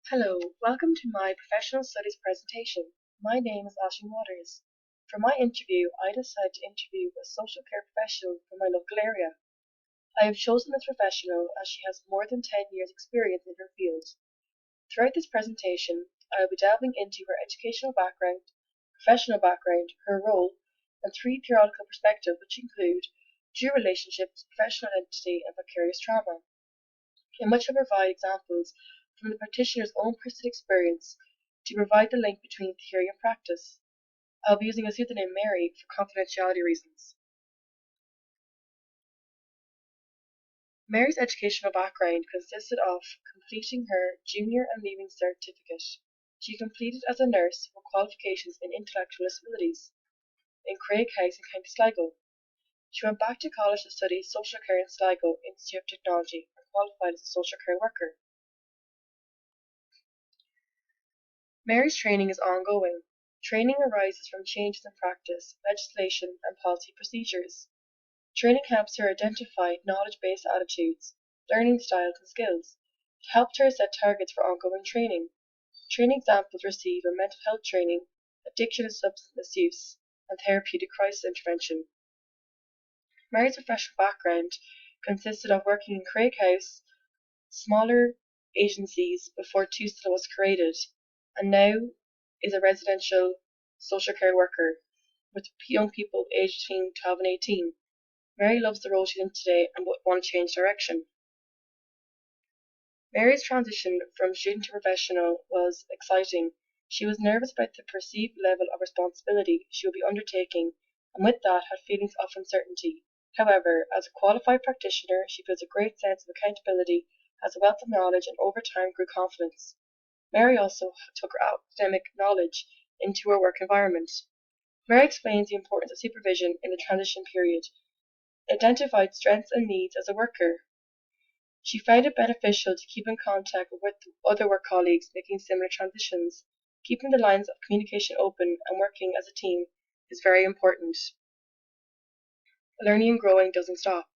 Hello, welcome to my professional studies presentation. My name is AislingWatters. For my interview, I decided to interview a social care professional from my local area. I have chosen this professional as she has more than 10 years experience in her field. Throughout this presentation, I will be delving into her educational background, professional background, her role, and three theoretical perspectives which include due relationships, professional identity, and vicarious trauma. In which I provide examples from the practitioner's own personal experience to provide the link between theory and practice. I'll be using a pseudonym Mary for confidentiality reasons. Mary's educational background consisted of completing her junior and leaving certificate. She completed as a nurse with qualifications in intellectual disabilities in Craig House in County Sligo. She went back to college to study social care in Sligo Institute of Technology and qualified as a social care worker. Mary's training is ongoing. Training arises from changes in practice, legislation, and policy procedures. Training helps her identify knowledge-based attitudes, learning styles, and skills. It helps her set targets for ongoing training. Training examples receive are mental health training, addiction and substance misuse, and therapeutic crisis intervention. Mary's professional background consisted of working in Craig House, smaller agencies before TUSLA was created, and now is a residential social care worker with young people aged between 12 and 18. Mary loves the role she's in today and would want to change direction. Mary's transition from student to professional was exciting. She was nervous about the perceived level of responsibility she would be undertaking, and with that had feelings of uncertainty. However, as a qualified practitioner, she feels a great sense of accountability, has a wealth of knowledge, and over time grew confidence. Mary also took her academic knowledge into her work environment. Mary explains the importance of supervision in the transition period, identified strengths and needs as a worker. She found it beneficial to keep in contact with other work colleagues making similar transitions. Keeping the lines of communication open and working as a team is very important. Learning and growing doesn't stop.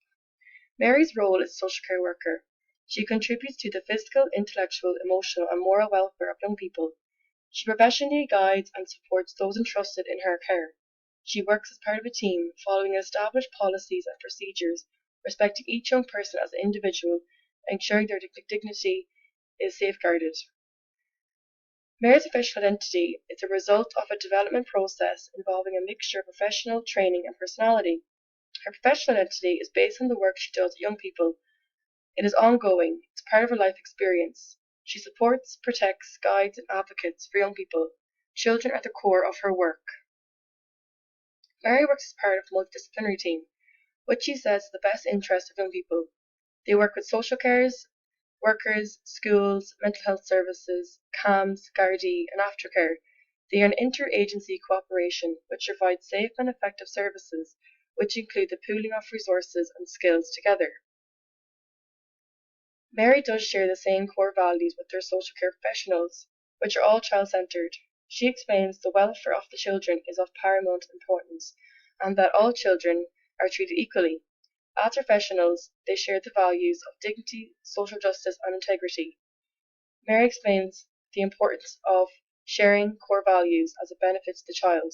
Mary's role as a social care worker. She contributes to the physical, intellectual, emotional, and moral welfare of young people. She professionally guides and supports those entrusted in her care. She works as part of a team, following established policies and procedures, respecting each young person as an individual, ensuring their dignity is safeguarded. Mary's professional identity is a result of a development process involving a mixture of professional training and personality. Her professional identity is based on the work she does with young people. It is ongoing. It's part of her life experience. She supports, protects, guides, and advocates for young people. Children are at the core of her work. Mary works as part of a multidisciplinary team, which she says is the best interest of young people. They work with social cares, workers, schools, mental health services, CAMS, Gardaí, and aftercare. They are an interagency cooperation which provides safe and effective services, which include the pooling of resources and skills together. Mary does share the same core values with her social care professionals, which are all child-centred. She explains the welfare of the children is of paramount importance, and that all children are treated equally. As professionals, they share the values of dignity, social justice, and integrity. Mary explains the importance of sharing core values as it benefits the child,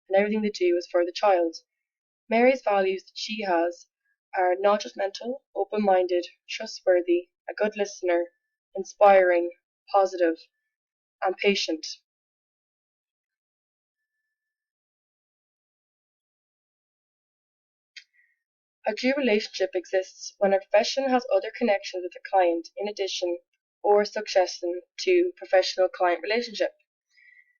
and everything they do is for the child. Mary's values that she has are not judgmental, open-minded, trustworthy, a good listener, inspiring, positive, and patient. A due relationship exists when a professional has other connections with a client in addition or succession to professional-client relationship.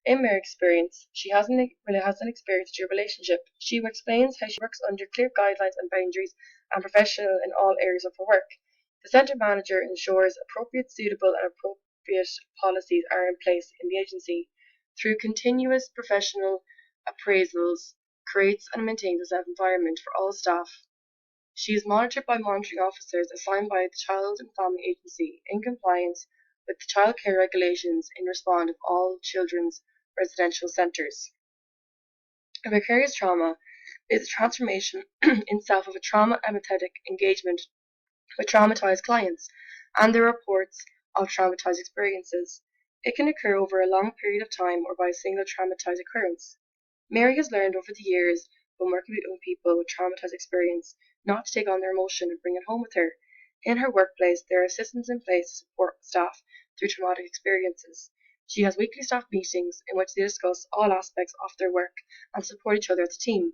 In Mary's experience, she hasn't experienced a due relationship. She explains how she works under clear guidelines and boundaries and professional in all areas of her work. The centre manager ensures appropriate, suitable, and appropriate policies are in place in the agency. Through continuous professional appraisals, creates and maintains a safe environment for all staff. She is monitored by monitoring officers assigned by the Child and Family Agency in compliance with the child care regulations in response of all children's residential centres. A vicarious trauma is a transformation in self of a trauma empathetic engagement with traumatized clients and their reports of traumatized experiences. It can occur over a long period of time or by a single traumatized occurrence. Mary has learned over the years, when working with young people with traumatized experience, not to take on their emotion and bring it home with her. In her workplace, there are systems in place to support staff through traumatic experiences. She has weekly staff meetings in which they discuss all aspects of their work and support each other as a team.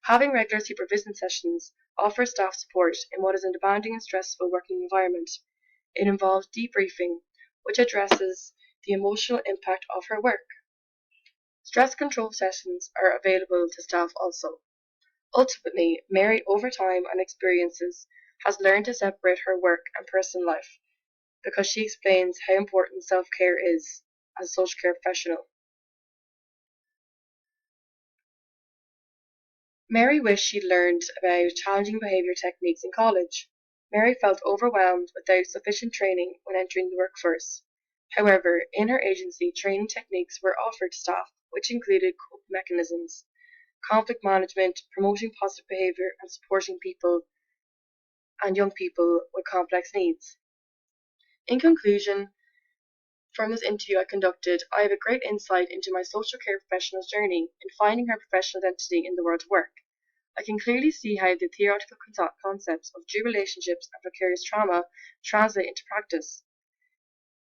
Having regular supervision sessions offers staff support in what is a demanding and stressful working environment. It involves debriefing, which addresses the emotional impact of her work. Stress control sessions are available to staff also. Ultimately, Mary, over time and experiences, has learned to separate her work and personal life because she explains how important self-care is as a social care professional. Mary wished she'd learned about challenging behaviour techniques in college. Mary felt overwhelmed without sufficient training when entering the workforce. However, in her agency, training techniques were offered to staff, which included coping mechanisms, conflict management, promoting positive behaviour, and supporting people and young people with complex needs. In conclusion, from this interview I conducted, I have a great insight into my social care professional's journey in finding her professional identity in the world of work. I can clearly see how the theoretical concepts of due relationships and vicarious trauma translate into practice.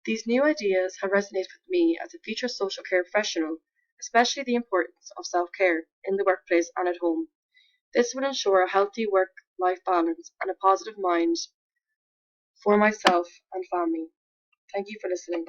These new ideas have resonated with me as a future social care professional, especially the importance of self-care in the workplace and at home. This would ensure a healthy work-life balance and a positive mind for myself and family. Thank you for listening.